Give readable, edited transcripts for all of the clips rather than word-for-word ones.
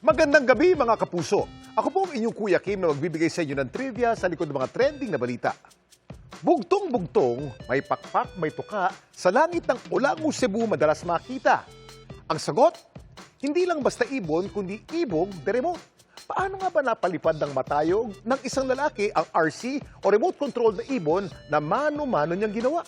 Magandang gabi mga kapuso. Ako po ang inyong Kuya Kim na magbibigay sa inyo ng trivia sa likod ng mga trending na balita. Bugtong-bugtong, may pakpak, may tuka, sa langit ng Olango, Cebu madalas makita. Ang sagot, hindi lang basta ibon, kundi ibong de remote. Paano nga ba napalipad ng matayog ng isang lalaki ang RC o remote control na ibon na mano-mano niyang ginawa?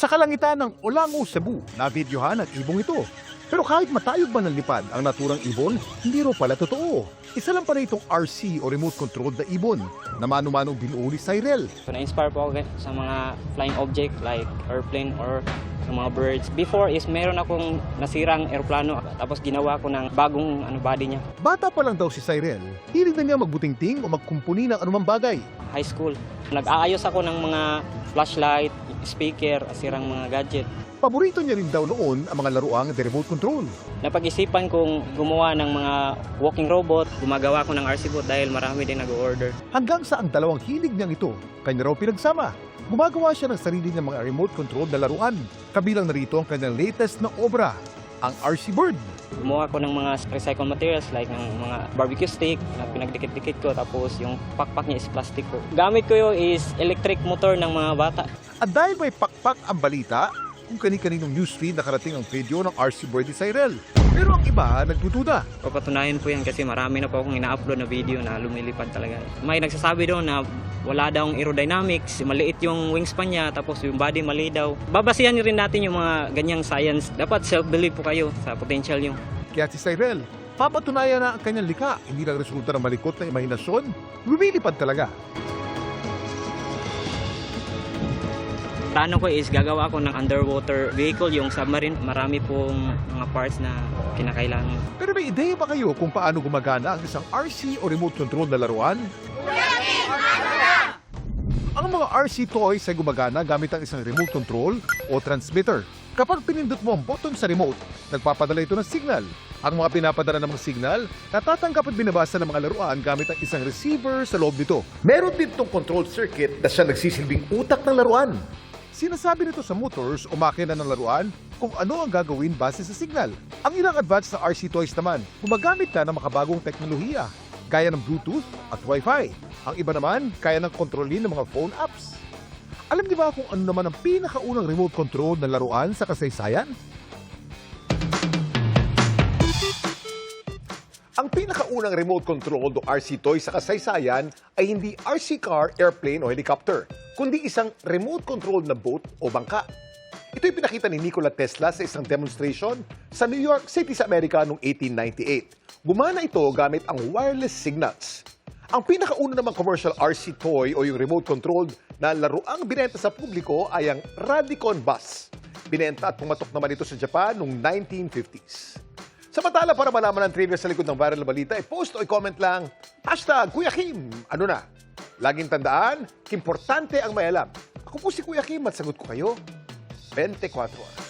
Sa kalangitan ng Olango, Cebu, nabidyohan ang ibong ito. Pero kahit matayog man ang lipad ang naturang ibon, hindi raw pala totoo. Isa lang pala itong RC o remote controlled na ibon na mano-manong binuo ni Cyrel. Na-inspire po ako sa mga flying object like airplane or sa mga birds. Before is meron akong nasirang eroplano tapos ginawa ko ng bagong body niya. Bata pa lang daw si Cyrel, hilig na niya magbutingting o magkumpuni ng anumang bagay. High school, nag-aayos ako ng mga flashlight, speaker, sirang mga gadget. Paborito niya rin daw noon ang mga laruang de remote control. Napag-isipan kong gumawa ng mga walking robot, gumagawa ko ng RC bot dahil marami din nag-order. Hanggang sa ang dalawang hilig niyang ito, kanya raw pinagsama. Gumagawa siya ng sarili niyang mga remote control na laruan. Kabilang narito ang kanyang latest na obra, ang RC Bird. Gumawa ko ng mga recycled materials like ng mga barbecue stick na pinagdikit-dikit ko tapos yung pakpak niya is plastic ko. Gamit ko yun is electric motor ng mga bata. At dahil may pakpak ang balita, kung kani-kaninong newsfeed nakarating ang video ng RC Bird ni Cyrel. Pero ang iba nagdududa. Papatunayan po yan kasi marami na po akong ina-upload na video na lumilipad talaga. May nagsasabi doon na wala daw ang aerodynamics, maliit yung wingspan niya, tapos yung body mali daw. Babasihan rin natin yung mga ganyang science. Dapat self-believe po kayo sa potential nyo. Kaya si Cyrel, papatunayan na ang kanyang likha, hindi lang resulta ng malikot na imahinasyon, lumilipad talaga. Plano ko is gagawa ako ng underwater vehicle, yung submarine. Marami pong mga parts na kinakailangan. Pero may ideya ba kayo kung paano gumagana ang isang RC o remote control na laruan? Ang mga RC toys ay gumagana gamit ang isang remote control o transmitter. Kapag pinindot mo ang button sa remote, nagpapadala ito ng signal. Ang mga pinapadala ng mga signal, natatanggap at binabasa ng mga laruan gamit ang isang receiver sa loob nito. Meron din itong control circuit na siya nagsisilbing utak ng laruan. Sinasabi nito sa motors o makina ng laruan kung ano ang gagawin base sa signal. Ang ilang advanced na RC toys naman, gumagamit na ng makabagong teknolohiya, gaya ng Bluetooth at Wi-Fi. Ang iba naman, kaya ng kontrolin ng mga phone apps. Alam niyo ba kung ano naman ang pinakaunang remote control na laruan sa kasaysayan? Ang pinakaunang remote control o RC toy sa kasaysayan ay hindi RC car, airplane o helicopter, kundi isang remote control na boat o bangka. Ito'y pinakita ni Nikola Tesla sa isang demonstration sa New York City sa Amerika noong 1898. Gumana ito gamit ang wireless signals. Ang pinakauna namang commercial RC toy o yung remote controlled na laruang binenta sa publiko ay ang Radicon Bus. Binenta at pumatok naman ito sa Japan noong 1950s. Samantala, para malaman ang trivia sa likod ng viral na balita, i-post o i-comment lang, #Kuya Kim. Ano na? Laging tandaan, importante ang may alam. Ako po si Kuya Kim at sagot ko kayo 24 oras.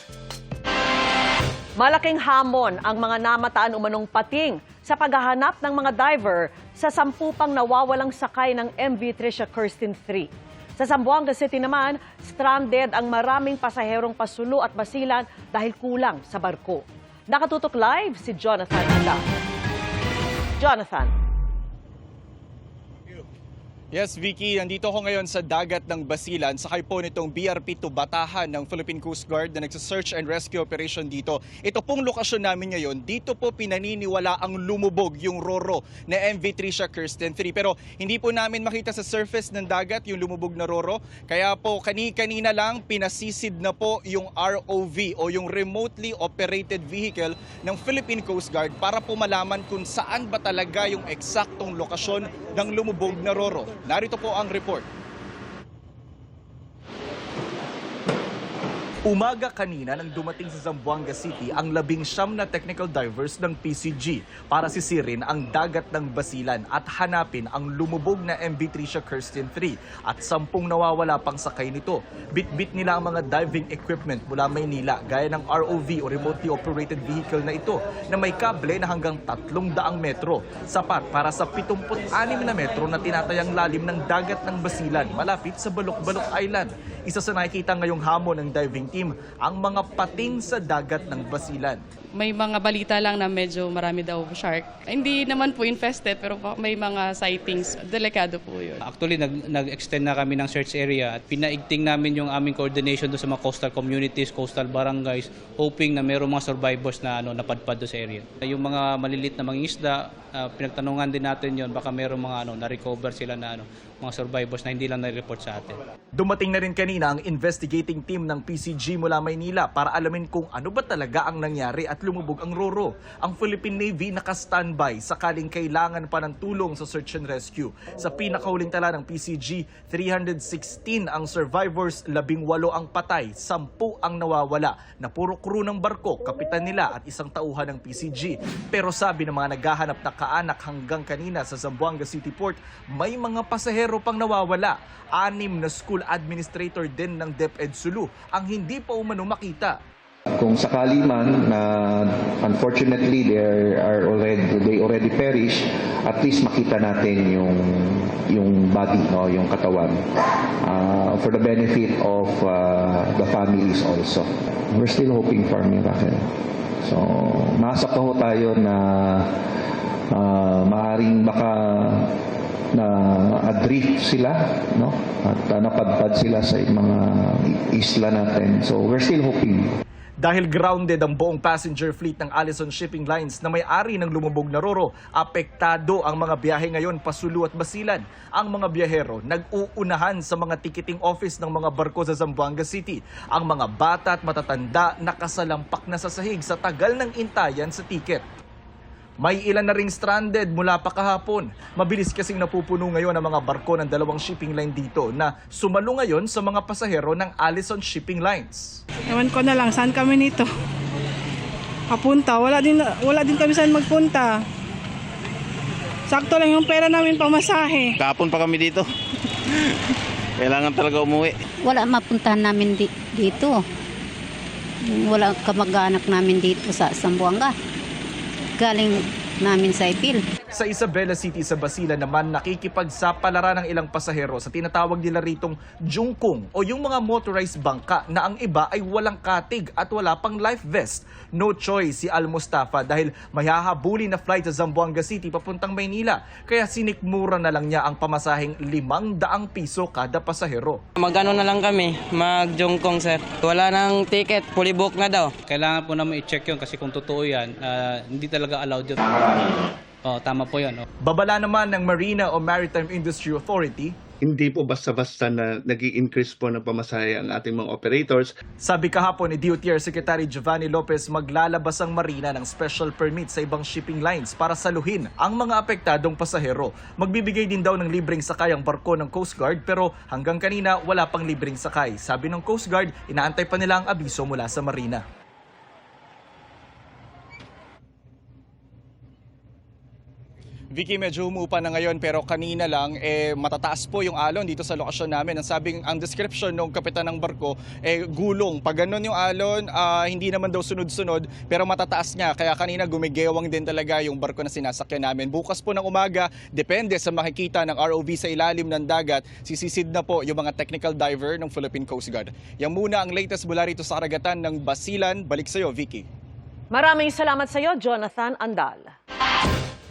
Malaking hamon ang mga namataan umanong pating sa paghahanap ng mga diver sa 10 pang nawawalang sakay ng MV Tricia Kirsten 3. Sa Zamboanga City naman, stranded ang maraming pasaherong pasulo at basilan dahil kulang sa barko. Nakatutok live si Jonathan Anda. Jonathan. Yes, Vicky, nandito ako ngayon sa dagat ng Basilan. Sakay po nitong BRP-2 Batahan ng Philippine Coast Guard na nagsa-search and rescue operation dito. Ito pong lokasyon namin ngayon. Dito po pinaniniwala ang lumubog yung Roro na MV Tricia Kirsten 3. Pero hindi po namin makita sa surface ng dagat yung lumubog na Roro. Kaya po kanina lang pinasisid na po yung ROV o yung remotely operated vehicle ng Philippine Coast Guard para po malaman kung saan ba talaga yung eksaktong lokasyon ng lumubog na Roro. Narito po ang report. Umaga kanina nang dumating sa Zamboanga City ang 19 na technical divers ng PCG para sisirin ang dagat ng Basilan at hanapin ang lumubog na MV Tricia Kirsten 3 at 10 nawawala pang sakay nito. Bit-bit nila ang mga diving equipment mula Maynila gaya ng ROV o remotely operated vehicle na ito na may kable na hanggang 300 metro. Sapat para sa 76 na metro na tinatayang lalim ng dagat ng Basilan malapit sa Balok-Balok Island. Isa sa nakikita ngayong hamon ng diving team ang mga pating sa dagat ng Basilan. May mga balita lang na medyo marami daw shark. Hindi naman po infested pero may mga sightings. Delikado po yun. Actually, nag-extend na kami ng search area at pinaigting namin yung aming coordination doon sa mga coastal communities, coastal barangays, hoping na mayroong mga survivors na napadpad doon sa area. Yung mga malilit na mga isda, pinagtanungan din natin yon, baka mayroong mga na-recover sila na mga survivors na hindi lang na-report sa atin. Dumating na rin kanina ang investigating team ng PCG mula Maynila para alamin kung ano ba talaga ang nangyari at lumubog ang Roro. Ang Philippine Navy naka-standby sakaling kailangan pa ng tulong sa search and rescue. Sa pinakahuling tala ng PCG, 316 ang survivors, 18 ang patay, 10 ang nawawala na puro crew ng barko, kapitan nila at isang tauhan ng PCG. Pero sabi ng mga naghahanap na kaanak hanggang kanina sa Zamboanga City Port, may mga pasahero pang nawawala. 6 na school administrator din ng DepEd Sulu ang hindi pa umano makita. Kung sakali man na unfortunately they already perish, at least makita natin yung body, yung katawan, for the benefit of the families also. We're still hoping for a miracle. So maasa pa ho tayo na maaaring baka na adrift sila, at napadpad sila sa mga isla natin. So we're still hoping. Dahil grounded ang buong passenger fleet ng Allison Shipping Lines na may-ari ng lumubog na Roro, apektado ang mga biyahe ngayon pasulu at Basilan. Ang mga biyahero nag-uunahan sa mga ticketing office ng mga barko sa Zamboanga City. Ang mga bata at matatanda nakasalampak na sa sahig sa tagal ng intayan sa ticket. May ilan na ring stranded mula pa kahapon. Mabilis kasing napupuno ngayon ang mga barko ng 2 shipping line dito na sumalo ngayon sa mga pasahero ng Allison Shipping Lines. Ewan ko na lang, saan kami nito? Papunta, wala din kami saan magpunta. Sakto lang yung pera namin pamasahe. Kahapon pa kami dito. Kailangan talaga umuwi. Wala mapuntahan namin dito. Wala kamag-anak namin dito sa Zamboanga. Galing namin sa Ipil. Sa Isabela City sa Basilan naman, nakikipagsapalaran ng ilang pasahero sa tinatawag nila ritong jungkong o yung mga motorized bangka na ang iba ay walang katig at wala pang life vest. No choice si Al Mustafa dahil may hahabuli na flight sa Zamboanga City papuntang Maynila. Kaya sinikmura na lang niya ang pamasaheng 500 piso kada pasahero. Magano na lang kami, mag-jungkong sir. Wala nang ticket, fully book na daw. Kailangan po naman i-check yun kasi kung totoo yan, hindi talaga allowed yun. Tama po yun. Babala naman ng Marina o Maritime Industry Authority, hindi po basta-basta na nag-i-increase po ng pamasahe ang ating mga operators. Sabi kahapon ni DOTR Secretary Giovanni Lopez, maglalabas ang Marina ng special permit sa ibang shipping lines para saluhin ang mga apektadong pasahero. Magbibigay din daw ng libreng sakay ang barko ng Coast Guard pero hanggang kanina wala pang libreng sakay. Sabi ng Coast Guard, inaantay pa nila ang abiso mula sa Marina. Vicky, medyo humupa na ngayon pero kanina lang matataas po yung alon dito sa lokasyon namin. Ang description ng kapitan ng barko gulong. Pag ganun yung alon, hindi naman daw sunod-sunod pero matataas nga. Kaya kanina gumigewang din talaga yung barko na sinasakyan namin. Bukas po ng umaga, depende sa makikita ng ROV sa ilalim ng dagat, sisisid na po yung mga technical diver ng Philippine Coast Guard. Yan muna ang latest mula rito sa karagatan ng Basilan. Balik sa iyo, Vicky. Maraming salamat sa iyo, Jonathan Andal.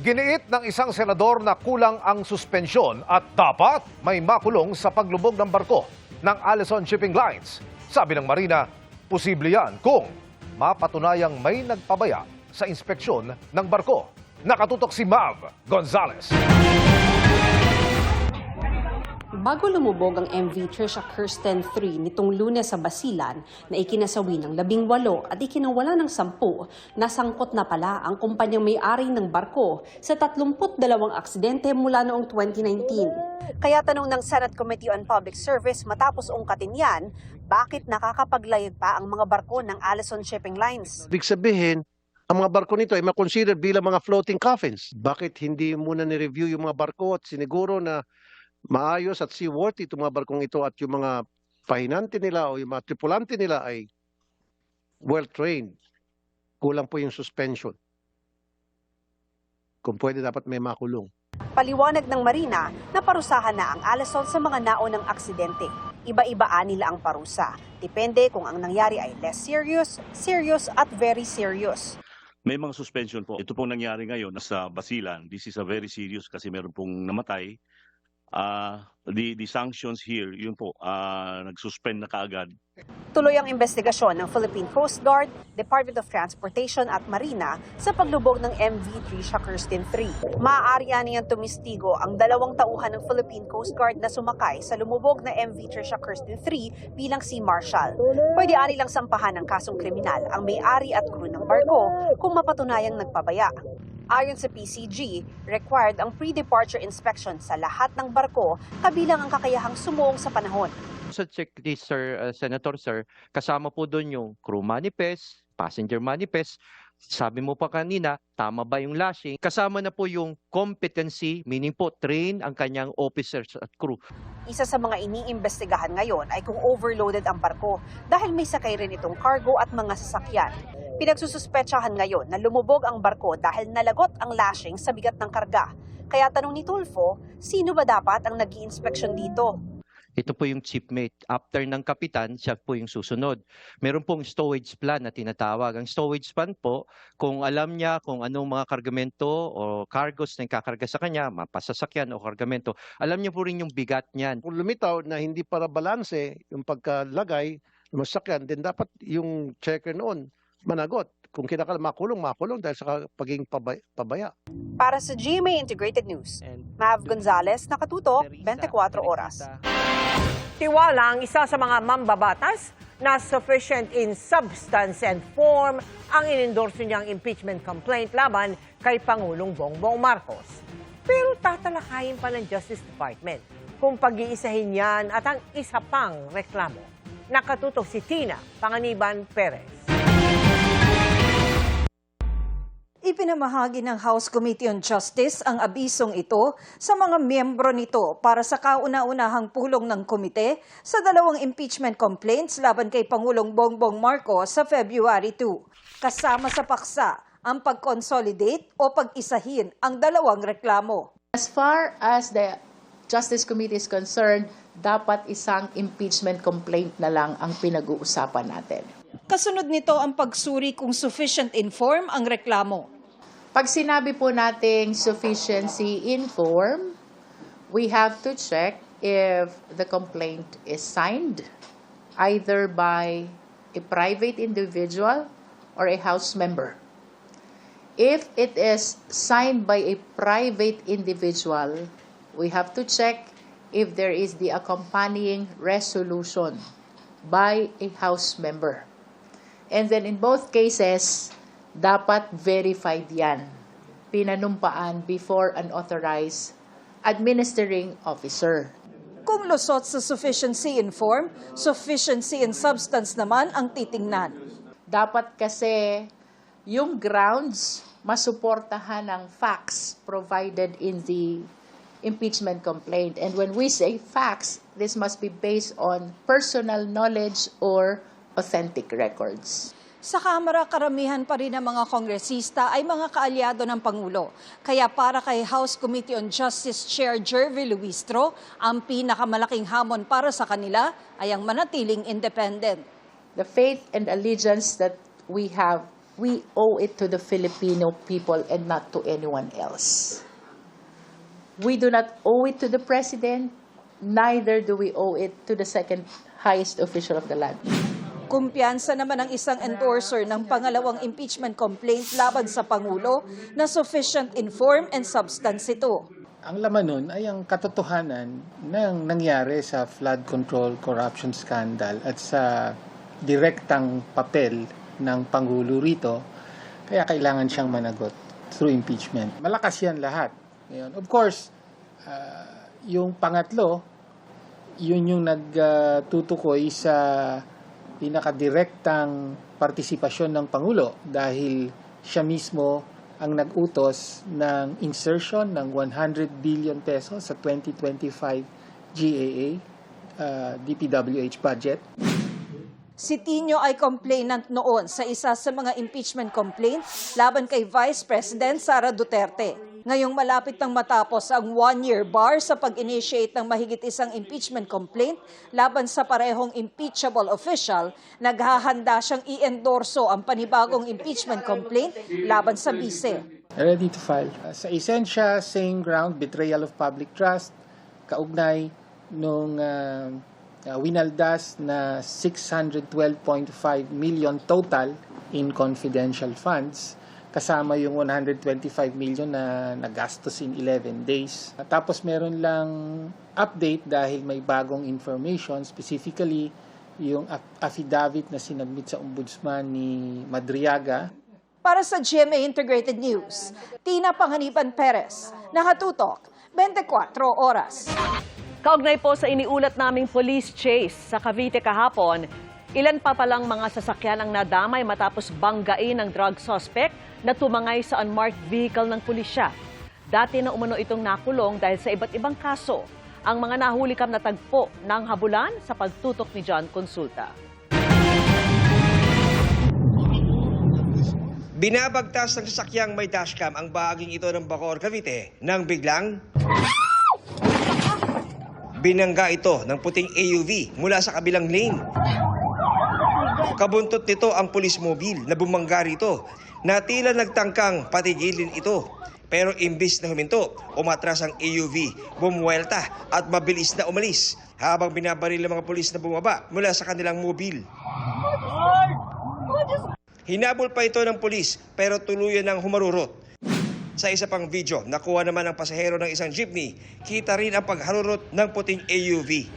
Giniit ng isang senador na kulang ang suspensyon at dapat may makulong sa paglubog ng barko ng Allison Shipping Lines. Sabi ng Marina, posible yan kung mapatunayang may nagpabaya sa inspeksyon ng barko. Nakatutok si Mav Gonzalez. Bago lumubog ang MV Trisha Kirsten 3 nitong Lunes sa Basilan na ikinasawi ng 18 at ikinawala ng 10, nasangkot na pala ang kumpanyang may-ari ng barko sa 32 aksidente mula noong 2019. Kaya tanong ng Senate Committee on Public Service matapos ungkatin yan, bakit nakakapaglayag pa ang mga barko ng Allison Shipping Lines? Ibig sabihin, ang mga barko nito ay makonsider bilang mga floating coffins. Bakit hindi muna ni-review yung mga barko at siniguro na maayos at seaworthy itong mga barkong ito at yung mga pahinante nila o yung mga tripulante nila ay well-trained. Kulang po yung suspension. Kung pwede, dapat may makulong. Paliwanag ng Marina na parusahan na ang Allison sa mga naunang aksidente. Iba-ibaan nila ang parusa. Depende kung ang nangyari ay less serious, serious at very serious. May mga suspension po. Ito pong nangyari ngayon sa Basilan. This is a very serious kasi meron pong namatay. The sanctions here, yun po, nag-suspend na kaagad. Tuloy ang investigasyon ng Philippine Coast Guard, Department of Transportation at Marina sa paglubog ng MV Trisha Kirsten 3. Maaari niyang tumistigo ang 2 tauhan ng Philippine Coast Guard na sumakay sa lumubog na MV Trisha Kirsten 3 bilang Sea Marshal. Pwede nilang sampahan ng kasong kriminal ang may-ari at crew ng barko kung mapatunayang nagpabaya. Ayon sa PCG, required ang pre-departure inspection sa lahat ng barko kabilang ang kakayahang sumuong sa panahon. Sa checklist, Senator, kasama po doon yung crew manifest, passenger manifest. Sabi mo pa kanina, tama ba yung lashing? Kasama na po yung competency, meaning po train ang kanyang officers at crew. Isa sa mga iniimbestigahan ngayon ay kung overloaded ang barko dahil may sakay rin itong cargo at mga sasakyan. Pinagsususpetsahan ngayon na lumubog ang barko dahil nalagot ang lashing sa bigat ng karga. Kaya tanong ni Tulfo, sino ba dapat ang nag-i-inspeksyon dito? Ito po yung chiefmate. After ng kapitan, siya po yung susunod. Meron pong stowage plan na tinatawag. Ang stowage plan po, kung alam niya kung anong mga kargamento o cargos na kakarga sa kanya, mapasasakyan o kargamento, alam niya po rin yung bigat niyan. Kung lumitaw na hindi para balanse yung pagkalagay ng masakyan, then dapat yung checker noon managot. Kung kinakal makulong dahil sa pagiging pabaya. Para sa GMA Integrated News, Mav Gonzalez, nakatuto, 24 oras. Tiwala ang isa sa mga mambabatas na sufficient in substance and form ang inendorso niyang impeachment complaint laban kay Pangulong Bongbong Marcos. Pero tatalakayin pa ng Justice Department kung pag-iisahin yan at ang isa pang reklamo. Nakatutok si Tina Panganiban Perez. Ipinamahagi ng House Committee on Justice ang abisong ito sa mga miyembro nito para sa kauna-unahang pulong ng komite sa 2 impeachment complaints laban kay Pangulong Bongbong Marcos sa February 2. Kasama sa paksa ang pag-consolidate o pag-isahin ang 2 reklamo. As far as the Justice Committee is concerned, dapat isang impeachment complaint na lang ang pinag-uusapan natin. Kasunod nito ang pagsuri kung sufficient in form ang reklamo. Pag sinabi po nating sufficiency in form, we have to check if the complaint is signed either by a private individual or a House member. If it is signed by a private individual, we have to check if there is the accompanying resolution by a House member. And then in both cases, dapat verified yan, pinanumpaan before an authorized administering officer. Kung lusot sa sufficiency in form, sufficiency in substance naman ang titingnan. Dapat kasi yung grounds masuportahan ng facts provided in the impeachment complaint. And when we say facts, this must be based on personal knowledge or authentic records. Sa Kamara, karamihan pa rin ng mga kongresista ay mga kaalyado ng Pangulo. Kaya para kay House Committee on Justice Chair Jervy Luistro, ang pinakamalaking hamon para sa kanila ay ang manatiling independent. The faith and allegiance that we have, we owe it to the Filipino people and not to anyone else. We do not owe it to the President, neither do we owe it to the second highest official of the land. Kumpiyansa naman ang isang endorser ng pangalawang impeachment complaint laban sa Pangulo na sufficient in form and substance ito. Ang laman nun ay ang katotohanan ng nangyari sa flood control corruption scandal at sa direktang papel ng Pangulo rito, kaya kailangan siyang managot through impeachment. Malakas yan lahat. Ngayon, of course, yung pangatlo, yun yung nagtutukoy sa pinakadirektang partisipasyon ng Pangulo dahil siya mismo ang nag-utos ng insertion ng 100 billion pesos sa 2025 GAA DPWH budget. Si Tino ay complainant noon sa isa sa mga impeachment complaint laban kay Vice President Sara Duterte. Ngayong malapit nang matapos ang 1-year bar sa pag-initiate ng mahigit isang impeachment complaint laban sa parehong impeachable official, naghahanda siyang i-endorso ang panibagong impeachment complaint laban sa bise. Ready to file. Sa esensya, same ground, betrayal of public trust, kaugnay nung winaldas na 612.5 million total in confidential funds, kasama yung 125 million na nagastos in 11 days. Tapos meron lang update dahil may bagong information, specifically yung affidavit na sinabmit sa ombudsman ni Madriaga. Para sa GMA Integrated News, Tina Panganiban Perez, nakatutok, 24 oras. Kaugnay po sa iniulat naming police chase sa Cavite kahapon, ilan pa palang mga sasakyan ang nadamay matapos banggain ng drug suspect na tumangay sa unmarked vehicle ng pulisya. Dati na umano itong nakulong dahil sa iba't ibang kaso. Ang mga nahulikam na tagpo ng habulan sa pagtutok ni John Consulta. Binabagtas ng sasakyang may dashcam ang bahaging ito ng Bacoor, Cavite nang biglang binangga ito ng puting AUV mula sa kabilang lane. Kabuntot nito ang police mobile na bumangga rito na tila nagtangkang patigilin ito. Pero imbis na huminto, umatras ang AUV, bumuwelta at mabilis na umalis habang binabaril ng mga pulis na bumaba mula sa kanilang mobile. Hinabol pa ito ng pulis pero tuluyan ng humarurot. Sa isa pang video, nakuha naman ng pasahero ng isang jeepney, kita rin ang pagharurot ng puting AUV.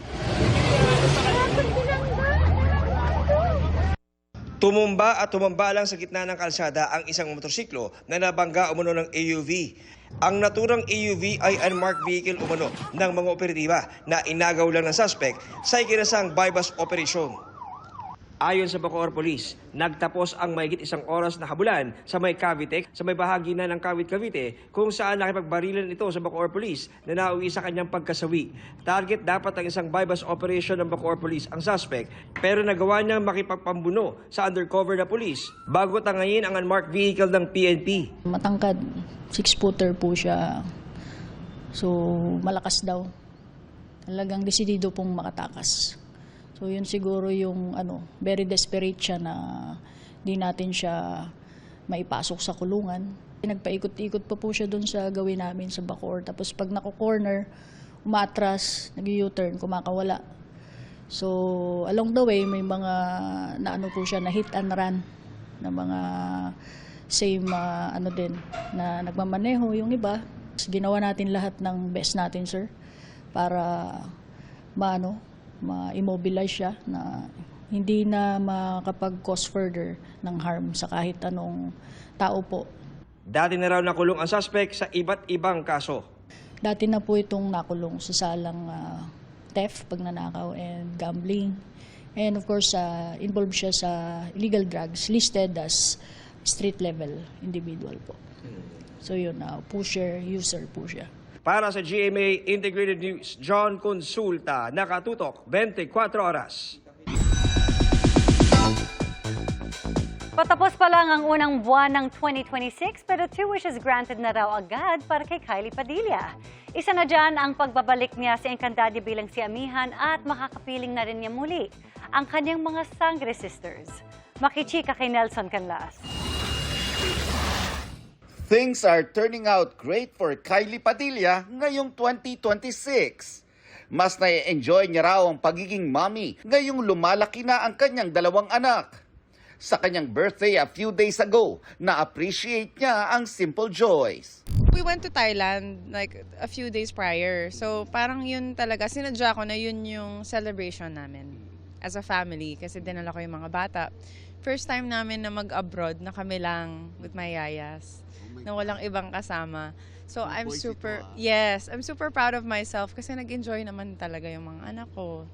Tumumba at tumamba lang sa gitna ng kalsada ang isang motorsiklo na nabangga umano ng AUV. Ang naturang AUV ay unmarked vehicle umano ng mga operatiba na inagaw lang ng suspect sa ikinasang bypass operation. Ayon sa Bacoor Police, nagtapos ang mahigit isang oras na habulan sa may Cavite, sa may bahagi na ng Cavite, kung saan nakipagbarilan ito sa Bacoor Police na nauwi sa kanyang pagkasawi. Target dapat ang isang bypass operation ng Bacoor Police ang suspect, pero nagawa niyang makipagpambuno sa undercover na police bago tangayin ang unmarked vehicle ng PNP. Matangkad, 6-footer po siya. So, malakas daw. Talagang desidido pong makatakas. So yun siguro yung very desperate siya na di natin siya maipasok sa kulungan. Nagpaikot-ikot pa po siya doon sa gawin namin sa Bacoor. Tapos pag nako-corner, umatras, nag-U-turn, kumakawala. So along the way, may mga po siya na hit and run na mga same din na nagmamaneho yung iba. Ginawa natin lahat ng best natin, sir, para ma-immobilize siya na hindi na makapag-cause further ng harm sa kahit anong tao po. Dati na raw nakulong ang suspect sa iba't ibang kaso. Dati na po itong nakulong sa salang theft, pagnanakaw, and gambling. And of course, involved siya sa illegal drugs listed as street level individual po. So yun, pusher, user po siya. Para sa GMA Integrated News, John Consulta, nakatutok, 24 oras. Patapos pa lang ang unang buwan ng 2026 pero 2 wishes granted na raw agad para kay Kylie Padilla. Isa na dyan ang pagbabalik niya sa Encantadia bilang si Amihan at makakapiling na rin niya muli ang kanyang mga Sangre Sisters. Makichika kay Nelson Canlas. Things are turning out great for Kylie Padilla ngayong 2026. Mas na-enjoy niya raw ang pagiging mommy ngayong lumalaki na ang kanyang 2 anak. Sa kanyang birthday a few days ago, na-appreciate niya ang simple joys. We went to Thailand like a few days prior. So parang yun talaga, sinadya ko na yun yung celebration namin as a family kasi dinala ko yung mga bata. First time namin na mag-abroad na kami lang with my yayas. Na walang ibang kasama. So I'm super proud of myself kasi nag-enjoy naman talaga yung mga anak ko.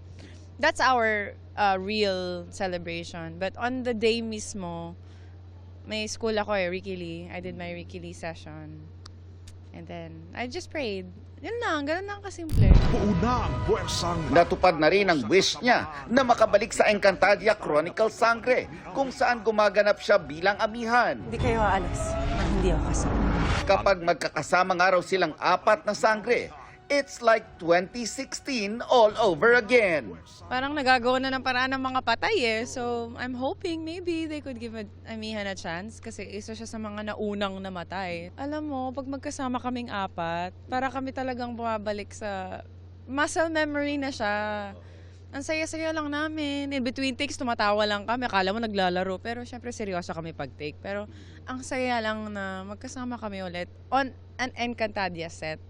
That's our real celebration. But on the day mismo, may school ako Ricky Lee. I did my Ricky Lee session. And then I just prayed. Yun lang, ganun lang kasimple. Natupad na rin ang wish niya na makabalik sa Encantadia Chronicle Sangre, kung saan gumaganap siya bilang amihan. Hindi kayo aalis. Hindi ako kasama. kapag magkakasama nga raw silang apat na sangre, it's like 2016 all over again. Parang nagagawa na ng paraan ng mga patay eh. So, I'm hoping maybe they could give Amihan a chance kasi isa siya sa mga naunang namatay. Alam mo, pag magkasama kaming apat, para kami talagang bumabalik sa muscle memory na siya. Ang saya-saya lang namin. In between takes, tumatawa lang kami. Akala mo naglalaro. Pero syempre, seryoso kami pag-take. Pero ang saya lang na magkasama kami ulit on an Encantadia set.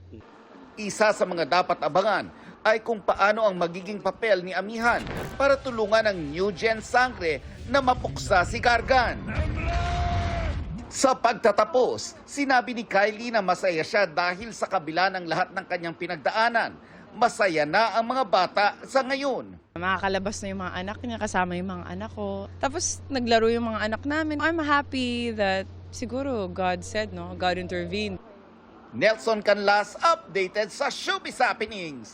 Isa sa mga dapat abangan ay kung paano ang magiging papel ni Amihan para tulungan ang new gen sangre na mapuksa si Gargan. Sa pagtatapos, sinabi ni Kylie na masaya siya dahil sa kabila ng lahat ng kanyang pinagdaanan, masaya na ang mga bata sa ngayon. Makakalabas na yung mga anak niya, kasama yung mga anak ko. Tapos naglaro yung mga anak namin. I'm happy that siguro God said, no? God intervened. Nelson Canlas, updated sa Showbiz Happenings.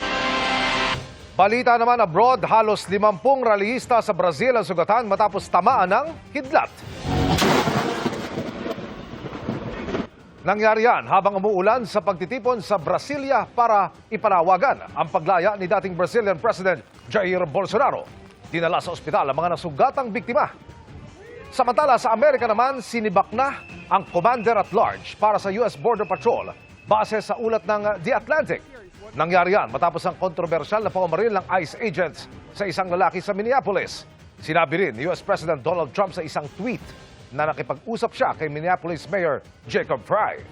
Balita naman abroad, halos 50 rallyista sa Brazil ang sugatan matapos tamaan ng kidlat. Nangyari yan habang umuulan sa pagtitipon sa Brasilia para ipanawagan ang paglaya ni dating Brazilian President Jair Bolsonaro. Dinala sa ospital ang mga nasugatang biktima. Samantala sa Amerika naman, sinibak na ang Commander-at-Large para sa US Border Patrol base sa ulat ng The Atlantic. Nangyari yan matapos ang kontrobersyal na pamamaril ng ICE agents sa isang lalaki sa Minneapolis. Sinabi rin ni US President Donald Trump sa isang tweet na nakipag-usap siya kay Minneapolis Mayor Jacob Frey.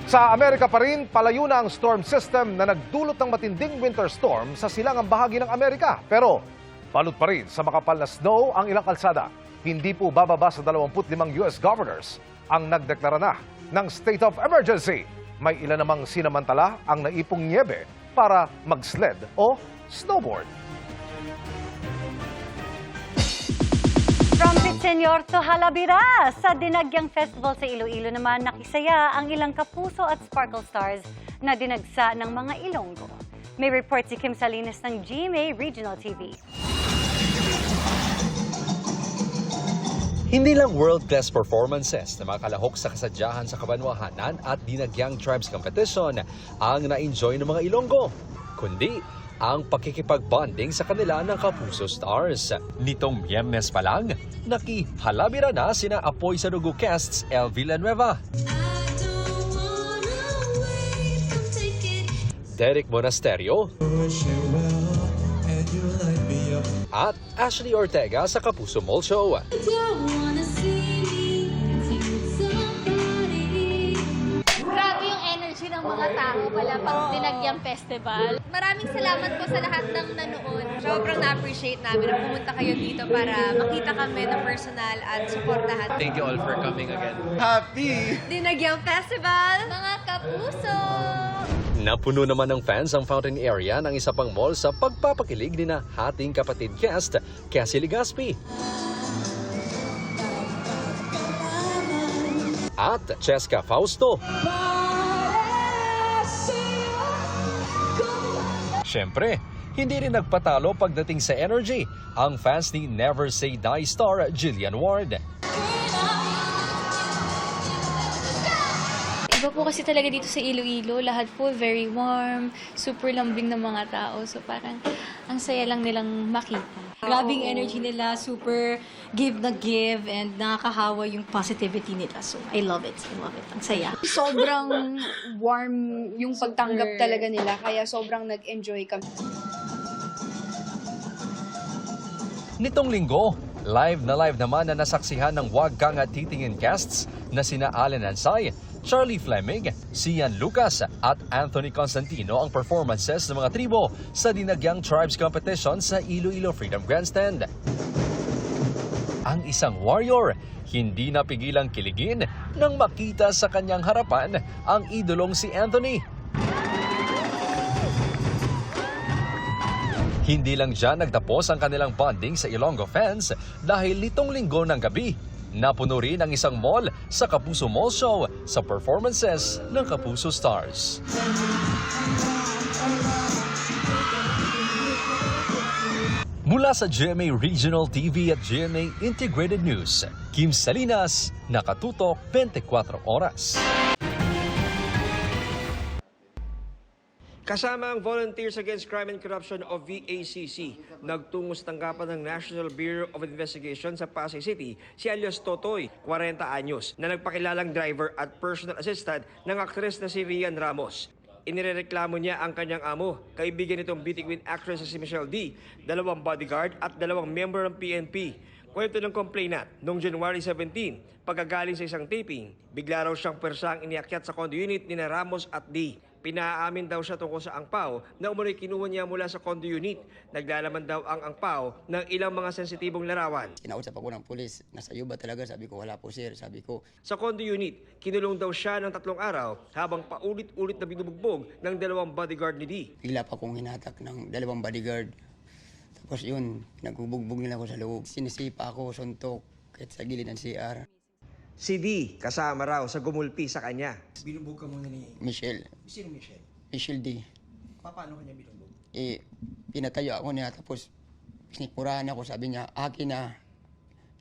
Sa Amerika pa rin, palayo na ang storm system na nagdulot ng matinding winter storm sa silangang bahagi ng Amerika. Pero balot pa rin sa makapal na snow ang ilang kalsada. Hindi po bababa sa 25 US governors ang nagdeklara na ng state of emergency. May ilan namang sinamantala ang naipong niebe para mag-sled o snowboard. From Pitsenyor to Halabira, sa Dinagyang Festival sa Iloilo naman nakisaya ang ilang kapuso at sparkle stars na dinagsa ng mga Ilonggo. May report si Kim Salinas ng GMA Regional TV. Hindi lang world-class performances na makalahok sa kasadyahan sa Kabanwahanan at Dinagyang Tribes Competition ang na-enjoy ng mga Ilonggo, kundi ang pakikipag-bonding sa kanila ng Kapuso Stars. Nitong Miyernes pa lang, nakihalabira na sina Apoy Sarugo casts El Villanueva, Derek Monasterio, at Ashley Ortega sa Kapuso Mall Show. Grabe yung energy ng mga tao pala pag Dinagyang Festival. Maraming salamat po sa lahat ng nanood. Sobrang na-appreciate namin na pumunta kayo dito para makita kami na personal at supportahan. Thank you all for coming again. Happy Dinagyang Festival, mga kapuso! Napuno naman ng fans ang fountain area ng isa pang mall sa pagpapakilig ni na hating kapatid cast, Cassie Legaspi at Cheska Fausto. Siyempre, hindi rin nagpatalo pagdating sa energy ang fans ni Never Say Die star Jillian Ward. Iba po kasi talaga dito sa Iloilo, lahat po very warm, super lambing ng mga tao. So parang ang saya lang nilang makita. Grabing energy nila, super give na give, and nakakahawa yung positivity nila. So I love it. I love it. Ang saya. Sobrang warm yung pagtanggap talaga nila, kaya sobrang nag-enjoy kami. Nitong linggo, live naman na nasaksihan ng Wag Kang at Titingin casts na sina Allen Ansay, Charlie Fleming, Sian Lucas at Anthony Constantino ang performances ng mga tribo sa Dinagyang Tribes Competition sa Iloilo Freedom Grandstand. Ang isang warrior, hindi napigilang kiligin nang makita sa kanyang harapan ang idolong si Anthony. Hindi lang dyan nagtapos ang kanilang bonding sa Ilonggo fans dahil nitong linggo ng gabi, napuno rin ang isang mall sa Kapuso Mall Show sa performances ng Kapuso Stars. Mula Mula sa GMA Regional TV at GMA Integrated News, Kim Salinas, nakatutok 24 oras. Kasama ang Volunteers Against Crime and Corruption o VACC, nagtungo sa tanggapan ng National Bureau of Investigation sa Pasay City si alias Totoy, 40 anyos, na nagpakilalang driver at personal assistant ng aktres na si Rian Ramos. Inirereklamo niya ang kanyang amo, kaibigan nitong beauty queen actress na si Michelle D, 2 bodyguard at 2 member ng PNP. Kwento ng complainant, noong January 17, pagkagaling sa isang taping, bigla raw siyang persang iniakyat sa condo unit ni Ramos at D. Pinaamin daw siya tungkol sa angpaw na umano'y kinuha niya mula sa condo unit. Naglalaman daw ang angpaw ng ilang mga sensitibong larawan. Kinausap ako ng pulis, nasa iyo ba talaga? Sabi ko, wala po sir. Sabi ko, sa condo unit, kinulong daw siya ng 3 araw habang paulit-ulit na binubugbog ng 2 bodyguard ni D. bigla pa akong hinatak ng 2 bodyguard. Tapos yun, nagbubugbog nila ako sa loob. Sinisipa ako, suntok, kahit sa gilid ng CR. Si D, kasama raw sa gumulpi sa kanya. Binubog ka muna ni Michelle. Sino Michelle? Michelle D. Paano kanya binubog? Pinatayo ako niya, tapos sinikmurahan ako, sabi niya, akin na.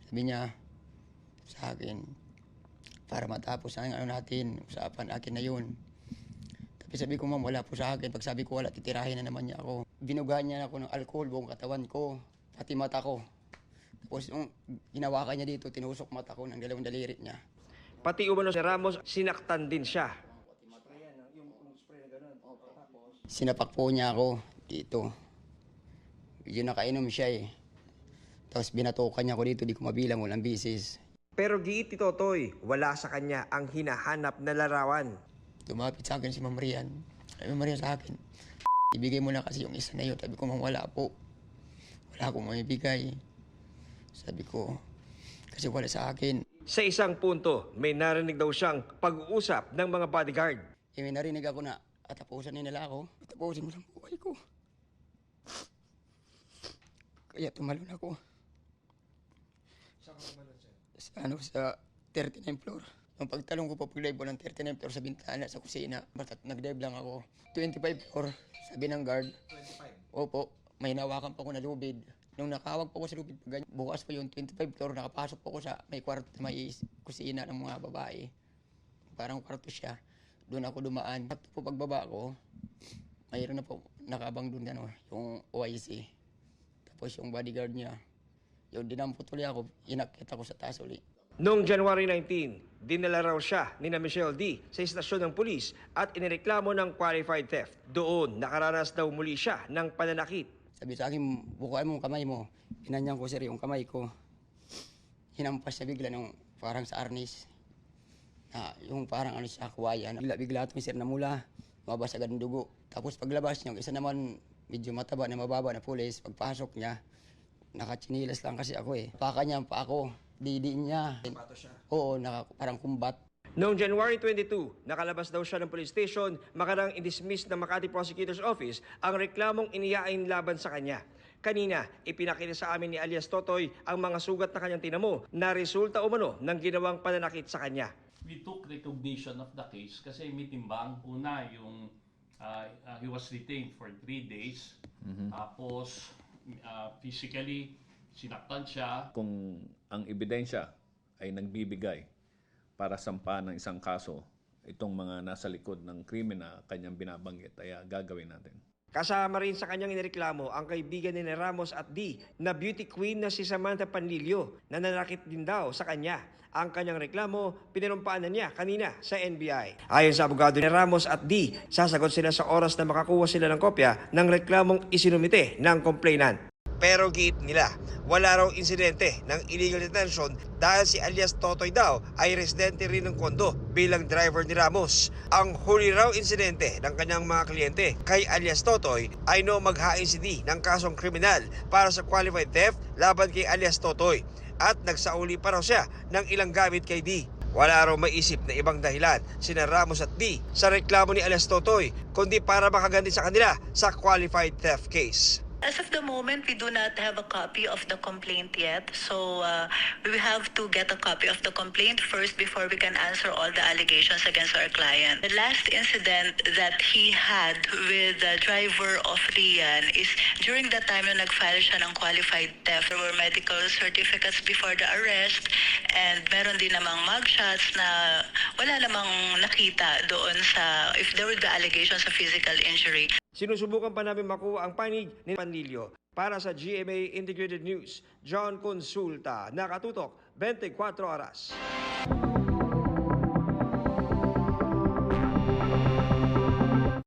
Sabi niya sa akin, para matapos ang ano natin, usapan, akin na yun. Tapos sabi ko, ma'am, wala po sa akin. Pag sabi ko, wala, titirahin na naman niya ako. Binugahan niya ako ng alcohol, buong katawan ko, pati mata ko. Tapos yung ginawakan niya dito, tinusok mata ko ng 2 daliri niya. Pati umano si Ramos, sinaktan din siya. Sinapak po niya ako dito. Medyo nakainom siya eh. Tapos binatukan niya ako dito, di ko mabilang, walang bisis. Pero giit ni Totoy, wala sa kanya ang hinahanap na larawan. Lumapit sa akin si Ma'am Rian. Sabi Ma'am Rian sa akin, ibigay mo na kasi yung isa na yun. Sabi ko, ma'am, wala po. Wala akong maibigay. Sabi ko, kasi wala sa akin. Sa isang punto, may narinig daw siyang pag-uusap ng mga bodyguard. May narinig ako na, tapusan nila ako. Tapusin mo lang buhay ko. Kaya tumalon ako. Sa 39 floor. Nung pagtalong ko pa pag-dive ko ng 39 floor sa bintana sa kusina, basta nag-dive lang ako. 25 floor, sabi ng guard. 25? Opo, may hinawakan pa ako na lubid. Nung nakawag po ko sa lubid, bukas pa yung 25 floor, nakapasok po ko sa may kwarto, may kusina ng mga babae. Parang kwarto siya. Doon ako dumaan. At po pagbaba ko, mayroon na po nakabang doon yung OIC. Tapos yung bodyguard niya, yung dinampot ulit ako, inakyat ako sa taas ulit. Noong January 19, dinala raw siya ni Michelle D sa istasyon ng pulis at inireklamo ng qualified theft. Doon, nakaranas daw muli siya ng pananakit. Sabi sa akin, bukuan mo kamay mo. Pinanyang ko sir yung kamay ko. Hinampas siya bigla ng parang sa arnis. Yung parang sa kuwayan. Bigla itong sir na mula, mabas agad ng dugo. Tapos paglabas niya, yung isa naman medyo mataba na mababa na pulis. Pagpasok niya, nakachinilas lang kasi ako eh. Paka niya, pa ako, didiin niya. Oo, parang kumbat. Noong January 22, nakalabas daw siya ng police station, makarang i-dismiss ng Makati Prosecutor's Office ang reklamong iniyain laban sa kanya. Kanina, ipinakita sa amin ni alias Totoy ang mga sugat na kanyang tinamo na resulta umano ng ginawang pananakit sa kanya. We took recognition of the case kasi may timbang. Una, yung he was detained for 3 days. Tapos, physically, sinaktan siya. Kung ang ebidensya ay nagbibigay para sampahan ng isang kaso, itong mga nasa likod ng krimen na kanyang binabanggit ay gagawin natin. Kasama rin sa kanyang inireklamo ang kaibigan ni Ramos at D na beauty queen na si Samantha Panlilio na nanakit din daw sa kanya. Ang kanyang reklamo, pinarumpaan na niya kanina sa NBI. Ayon sa abogado ni Ramos at D, sasagot sila sa oras na makakuha sila ng kopya ng reklamong isinumite ng complainant. Pero giit nila, wala raw insidente ng illegal detention dahil si alias Totoy daw ay residente rin ng kondo bilang driver ni Ramos. Ang huli raw insidente ng kanyang mga kliyente kay alias Totoy ay no maghain si D ng kasong kriminal para sa qualified theft laban kay alias Totoy at nagsauli pa raw siya ng ilang gamit kay D. Wala raw maisip na ibang dahilan sina Ramos at D sa reklamo ni alias Totoy kundi para makaganti sa kanila sa qualified theft case. As of the moment, we do not have a copy of the complaint yet. So we have to get a copy of the complaint first before we can answer all the allegations against our client. The last incident that he had with the driver of Rian is during the time na nag-file siya ng qualified theft. There were medical certificates before the arrest and meron din namang mugshots na wala namang nakita doon sa if there would be allegations of physical injury. Sinusubukan pa namin makuha ang panig ni Panlilio. Para sa GMA Integrated News, John Consulta, nakatutok 24 oras.